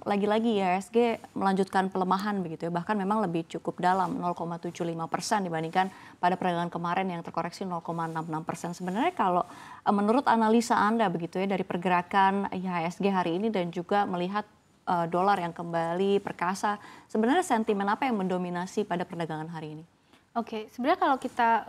lagi-lagi IHSG melanjutkan pelemahan begitu ya, bahkan memang lebih cukup dalam 0,75% dibandingkan pada perdagangan kemarin yang terkoreksi 0,66%. Sebenarnya kalau menurut analisa Anda begitu ya dari pergerakan IHSG hari ini dan juga melihat dolar yang kembali perkasa, sebenarnya sentimen apa yang mendominasi pada perdagangan hari ini? Oke, sebenarnya kalau kita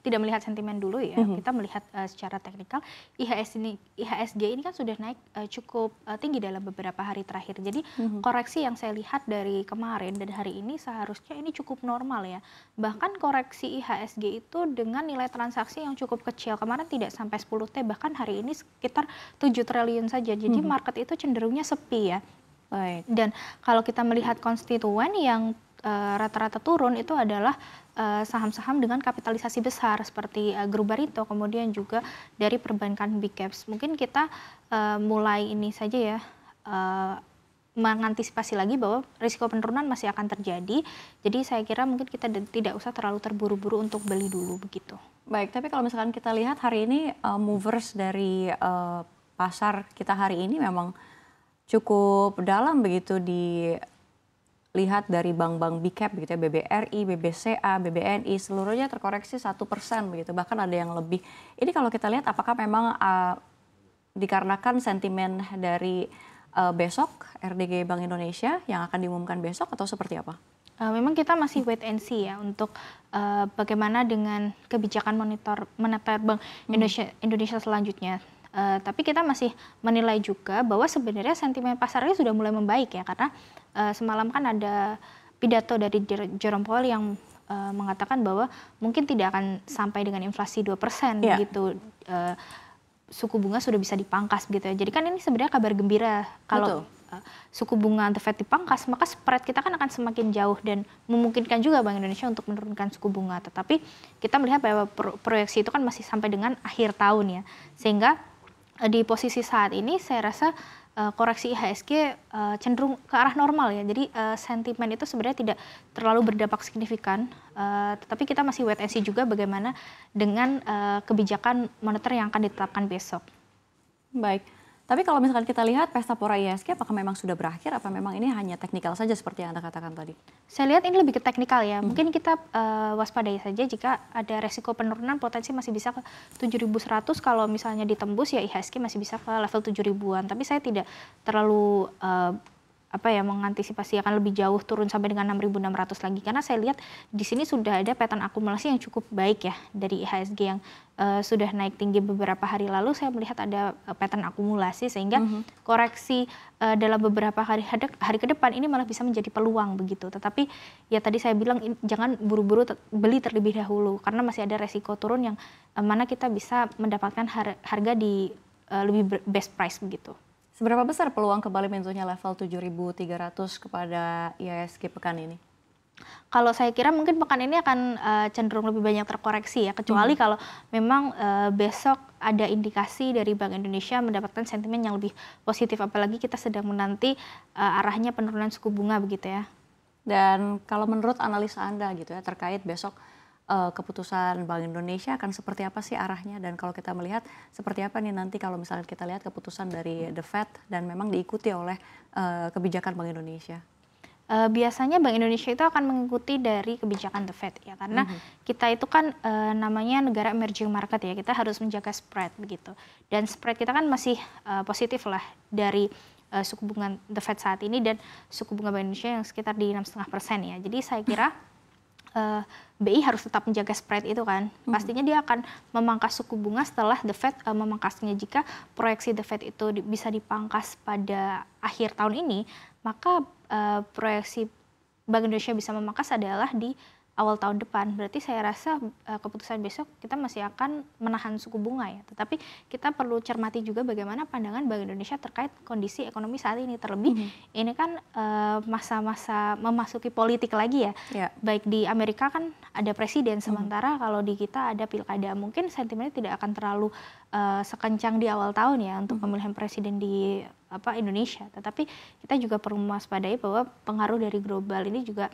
tidak melihat sentimen dulu ya, kita melihat secara teknikal IHSG ini kan sudah naik cukup tinggi dalam beberapa hari terakhir. Jadi koreksi yang saya lihat dari kemarin dan hari ini seharusnya ini cukup normal ya. Bahkan koreksi IHSG itu dengan nilai transaksi yang cukup kecil. Kemarin tidak sampai 10T, bahkan hari ini sekitar 7 triliun saja. Jadi market itu cenderungnya sepi ya. Baik. Dan kalau kita melihat konstituen yang rata-rata turun itu adalah saham-saham dengan kapitalisasi besar seperti Grup Barito, kemudian juga dari perbankan big caps. Mungkin kita mulai ini saja ya, mengantisipasi lagi bahwa risiko penurunan masih akan terjadi. Jadi saya kira mungkin kita tidak usah terlalu terburu-buru untuk beli dulu begitu. Baik, tapi kalau misalkan kita lihat hari ini movers dari pasar kita hari ini memang cukup dalam begitu dilihat dari bank-bank big cap begitu ya, BBRI, BBCA, BBNI seluruhnya terkoreksi 1% begitu, bahkan ada yang lebih. Ini kalau kita lihat apakah memang dikarenakan sentimen dari besok RDG Bank Indonesia yang akan diumumkan besok atau seperti apa? Memang kita masih wait and see ya untuk bagaimana dengan kebijakan moneter Bank Indonesia selanjutnya. Tapi kita masih menilai juga bahwa sebenarnya sentimen pasarnya sudah mulai membaik ya, karena semalam kan ada pidato dari Jerome Powell yang mengatakan bahwa mungkin tidak akan sampai dengan inflasi 2% gitu. Suku bunga sudah bisa dipangkas gitu ya. Jadi kan ini sebenarnya kabar gembira kalau suku bunga The Fed dipangkas, maka spread kita kan akan semakin jauh dan memungkinkan juga Bank Indonesia untuk menurunkan suku bunga. Tetapi kita melihat bahwa proyeksi itu kan masih sampai dengan akhir tahun ya, sehingga di posisi saat ini saya rasa koreksi IHSG cenderung ke arah normal ya. Jadi sentimen itu sebenarnya tidak terlalu berdampak signifikan, tetapi kita masih wait and see juga bagaimana dengan kebijakan moneter yang akan ditetapkan besok. Baik, tapi kalau misalkan kita lihat pesta pora IHSG apakah memang sudah berakhir, apa memang ini hanya teknikal saja seperti yang Anda katakan tadi? Saya lihat ini lebih ke teknikal ya. Mungkin kita waspadai saja jika ada resiko penurunan, potensi masih bisa ke 7.100. Kalau misalnya ditembus ya IHSG masih bisa ke level 7.000-an. Tapi saya tidak terlalu mengantisipasi akan lebih jauh turun sampai dengan 6.600 lagi, karena saya lihat di sini sudah ada pattern akumulasi yang cukup baik ya dari IHSG yang sudah naik tinggi beberapa hari lalu. Saya melihat ada pattern akumulasi sehingga koreksi dalam beberapa hari ke depan ini malah bisa menjadi peluang begitu. Tetapi ya tadi saya bilang jangan buru-buru beli terlebih dahulu karena masih ada resiko turun yang mana kita bisa mendapatkan harga di lebih best price begitu. Seberapa besar peluang kembali menyentuhnya level 7.300 kepada IHSG pekan ini? Kalau saya kira mungkin pekan ini akan cenderung lebih banyak terkoreksi ya, kecuali kalau memang besok ada indikasi dari Bank Indonesia mendapatkan sentimen yang lebih positif, apalagi kita sedang menanti arahnya penurunan suku bunga begitu ya. Dan kalau menurut analisa Anda gitu ya terkait besok keputusan Bank Indonesia akan seperti apa sih arahnya, dan kalau kita melihat seperti apa nih nanti kalau misalnya kita lihat keputusan dari The Fed dan memang diikuti oleh kebijakan Bank Indonesia? Biasanya Bank Indonesia itu akan mengikuti dari kebijakan The Fed ya, karena kita itu kan namanya negara emerging market ya, kita harus menjaga spread begitu, dan spread kita kan masih positif lah dari suku bunga The Fed saat ini dan suku bunga Bank Indonesia yang sekitar di 6,5% ya. Jadi saya kira BI harus tetap menjaga spread itu kan. Pastinya dia akan memangkas suku bunga setelah The Fed memangkasnya. Jika proyeksi The Fed itu bisa dipangkas pada akhir tahun ini, maka proyeksi Bank Indonesia bisa memangkas adalah di awal tahun depan. Berarti saya rasa keputusan besok kita masih akan menahan suku bunga ya. Tetapi kita perlu cermati juga bagaimana pandangan Bank Indonesia terkait kondisi ekonomi saat ini. Terlebih ini kan masa-masa memasuki politik lagi ya. Baik di Amerika kan ada presiden, sementara kalau di kita ada pilkada. Mungkin sentimennya tidak akan terlalu sekencang di awal tahun ya untuk pemilihan presiden di Indonesia. Tetapi kita juga perlu mewaspadai bahwa pengaruh dari global ini juga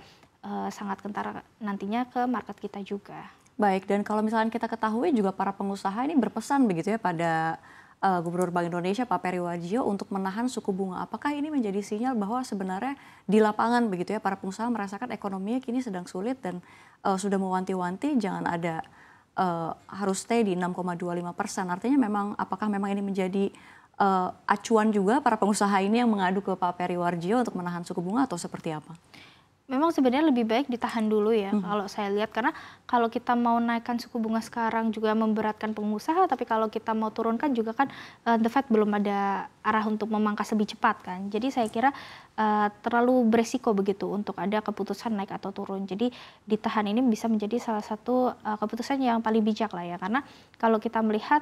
sangat kentar nantinya ke market kita juga. Baik, dan kalau misalnya kita ketahui juga para pengusaha ini berpesan begitu ya pada Gubernur Bank Indonesia Pak Peri Warjio untuk menahan suku bunga. Apakah ini menjadi sinyal bahwa sebenarnya di lapangan begitu ya para pengusaha merasakan ekonominya kini sedang sulit dan sudah mewanti-wanti jangan ada harus stay di 6,25%. Artinya memang apakah memang ini menjadi acuan juga para pengusaha ini yang mengadu ke Pak Peri Warjio untuk menahan suku bunga atau seperti apa? Memang sebenarnya lebih baik ditahan dulu ya kalau saya lihat, karena kalau kita mau naikkan suku bunga sekarang juga memberatkan pengusaha, tapi kalau kita mau turunkan juga kan the Fed belum ada arah untuk memangkas lebih cepat kan. Jadi saya kira terlalu beresiko begitu untuk ada keputusan naik atau turun. Jadi ditahan ini bisa menjadi salah satu keputusan yang paling bijak lah ya, karena kalau kita melihat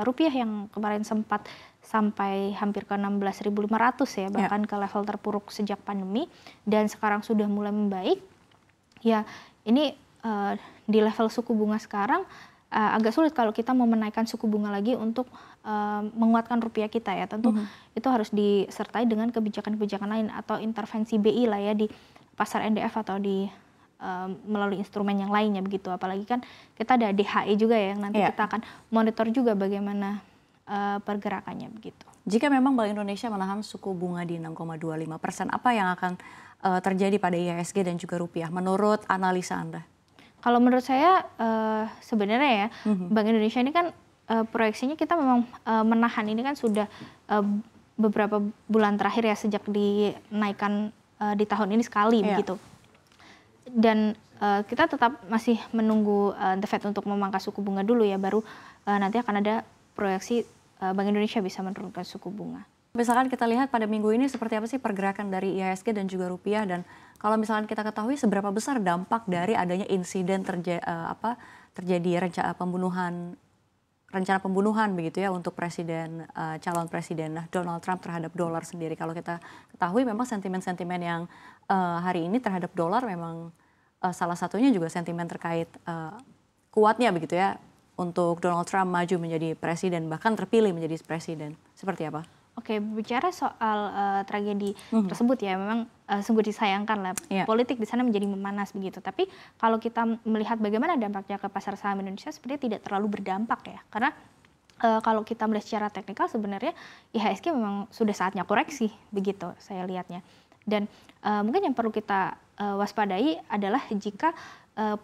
rupiah yang kemarin sempat sampai hampir ke 16.500 ya, bahkan ke level terpuruk sejak pandemi dan sekarang sudah mulai membaik. Ya, ini di level suku bunga sekarang agak sulit kalau kita mau menaikkan suku bunga lagi untuk menguatkan rupiah kita ya. Tentu itu harus disertai dengan kebijakan-kebijakan lain atau intervensi BI lah ya di pasar NDF atau di melalui instrumen yang lainnya begitu. Apalagi kan kita ada DHE juga ya yang nanti kita akan monitor juga bagaimana pergerakannya begitu. Jika memang Bank Indonesia menahan suku bunga di 6,25%, apa yang akan terjadi pada IHSG dan juga rupiah menurut analisa Anda? Kalau menurut saya sebenarnya ya Bank Indonesia ini kan proyeksinya kita memang menahan ini kan sudah beberapa bulan terakhir ya sejak dinaikkan di tahun ini sekali begitu. Dan kita tetap masih menunggu The Fed untuk memangkas suku bunga dulu ya, baru nanti akan ada proyeksi Bank Indonesia bisa menurunkan suku bunga. Misalkan kita lihat pada minggu ini seperti apa sih pergerakan dari IHSG dan juga rupiah, dan kalau misalkan kita ketahui seberapa besar dampak dari adanya insiden terjadi rencana pembunuhan begitu ya untuk calon presiden Donald Trump terhadap dolar sendiri. Kalau kita ketahui memang sentimen-sentimen yang hari ini terhadap dolar memang salah satunya juga sentimen terkait kuatnya begitu ya untuk Donald Trump maju menjadi presiden, bahkan terpilih menjadi presiden. Seperti apa? Oke, bicara soal tragedi tersebut ya, memang sungguh disayangkan lah. Politik di sana menjadi memanas begitu. Tapi kalau kita melihat bagaimana dampaknya ke pasar saham Indonesia, sebenarnya tidak terlalu berdampak ya. Karena kalau kita melihat secara teknikal sebenarnya IHSG memang sudah saatnya koreksi, begitu saya lihatnya. Dan mungkin yang perlu kita waspadai adalah jika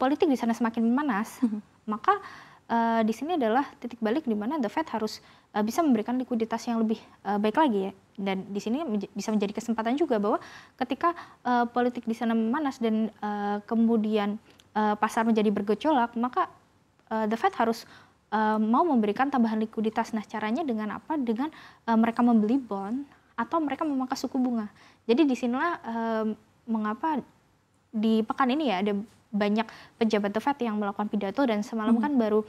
politik di sana semakin memanas, maka di sini adalah titik balik di mana The Fed harus bisa memberikan likuiditas yang lebih baik lagi ya. Dan di sini bisa menjadi kesempatan juga bahwa ketika politik di sana memanas dan kemudian pasar menjadi bergejolak, maka The Fed harus mau memberikan tambahan likuiditas. Nah, caranya dengan apa? Dengan mereka membeli bond atau mereka memangkas suku bunga. Jadi disinilah mengapa di pekan ini ya ada banyak pejabat The Fed yang melakukan pidato, dan semalam kan baru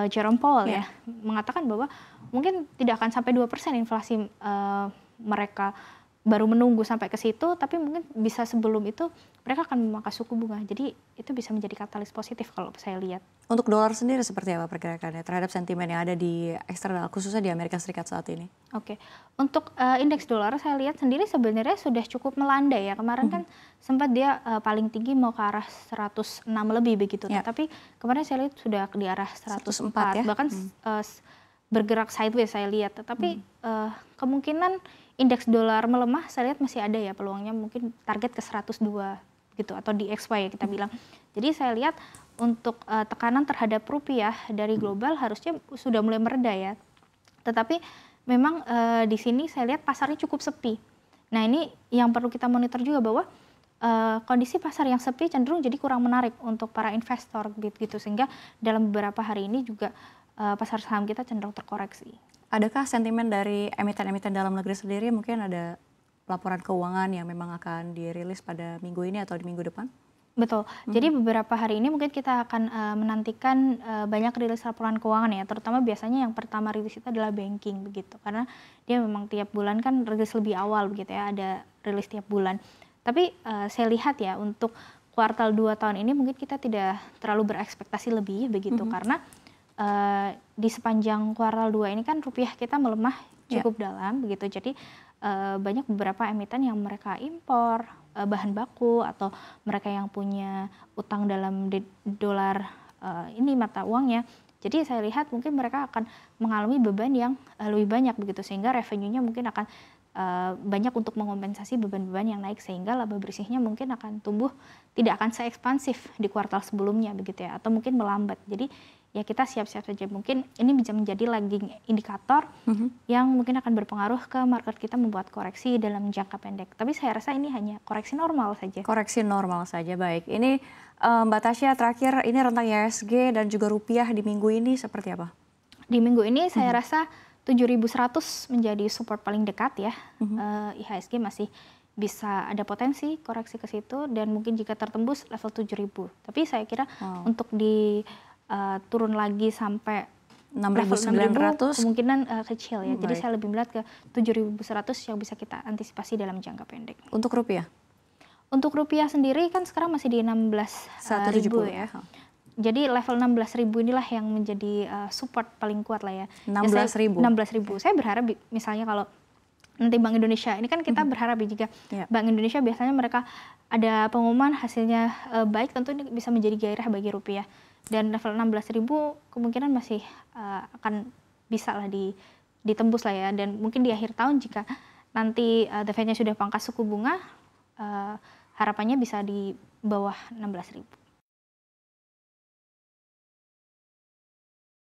Jerome Powell ya mengatakan bahwa mungkin tidak akan sampai 2% inflasi, mereka baru menunggu sampai ke situ, tapi mungkin bisa sebelum itu mereka akan memangkas suku bunga. Jadi itu bisa menjadi katalis positif kalau saya lihat. Untuk dolar sendiri seperti apa pergerakannya terhadap sentimen yang ada di eksternal, khususnya di Amerika Serikat saat ini? Oke, untuk indeks dolar saya lihat sendiri sebenarnya sudah cukup melandai ya. Kemarin kan sempat dia paling tinggi mau ke arah 106 lebih begitu. Tapi kemarin saya lihat sudah di arah 104 ya? Bahkan bergerak sideways saya lihat. Tetapi kemungkinan indeks dolar melemah saya lihat masih ada ya peluangnya, mungkin target ke 102 gitu atau di XY ya kita bilang. Jadi saya lihat untuk tekanan terhadap rupiah dari global harusnya sudah mulai mereda ya. Tetapi memang di sini saya lihat pasarnya cukup sepi. Nah, ini yang perlu kita monitor juga bahwa kondisi pasar yang sepi cenderung jadi kurang menarik untuk para investor gitu, sehingga dalam beberapa hari ini juga pasar saham kita cenderung terkoreksi. Adakah sentimen dari emiten-emiten dalam negeri sendiri, mungkin ada laporan keuangan yang memang akan dirilis pada minggu ini atau di minggu depan? Betul. Jadi beberapa hari ini mungkin kita akan menantikan banyak rilis laporan keuangan ya, terutama biasanya yang pertama rilis itu adalah banking begitu, karena dia memang tiap bulan kan rilis lebih awal begitu ya, ada rilis tiap bulan. Tapi saya lihat ya untuk kuartal 2 tahun ini mungkin kita tidak terlalu berekspektasi lebih begitu, karena di sepanjang kuartal 2 ini kan rupiah kita melemah cukup dalam begitu. Jadi banyak beberapa emiten yang mereka impor bahan baku atau mereka yang punya utang dalam dolar ini mata uangnya Jadi saya lihat mungkin mereka akan mengalami beban yang lebih banyak begitu, sehingga revenue-nya mungkin akan banyak untuk mengompensasi beban-beban yang naik, sehingga laba bersihnya mungkin akan tumbuh tidak akan seekspansif di kuartal sebelumnya begitu ya, atau mungkin melambat. Jadi ya kita siap-siap saja, mungkin ini bisa menjadi lagging indikator yang mungkin akan berpengaruh ke market kita membuat koreksi dalam jangka pendek. Tapi saya rasa ini hanya koreksi normal saja. Koreksi normal saja, baik. Ini Mbak Tasya terakhir, ini rentang IHSG dan juga rupiah di minggu ini seperti apa? Di minggu ini saya rasa 7.100 menjadi support paling dekat ya. IHSG masih bisa ada potensi koreksi ke situ, dan mungkin jika tertembus level 7.000. Tapi saya kira untuk di turun lagi sampai 6.900 kemungkinan kecil ya. Jadi saya lebih melihat ke 7.100 yang bisa kita antisipasi dalam jangka pendek. Untuk rupiah? Untuk rupiah sendiri kan sekarang masih di 16.000 ya. Jadi level 16.000 inilah yang menjadi support paling kuat lah ya. 16.000. 16.000. Saya berharap misalnya kalau nanti Bank Indonesia, ini kan kita berharap ya, jika Bank Indonesia biasanya mereka ada pengumuman hasilnya baik, tentu ini bisa menjadi gairah bagi rupiah. Dan level 16.000 kemungkinan masih akan bisa lah ditembus lah ya. Dan mungkin di akhir tahun jika nanti The Fed-nya sudah pangkas suku bunga, harapannya bisa di bawah 16.000.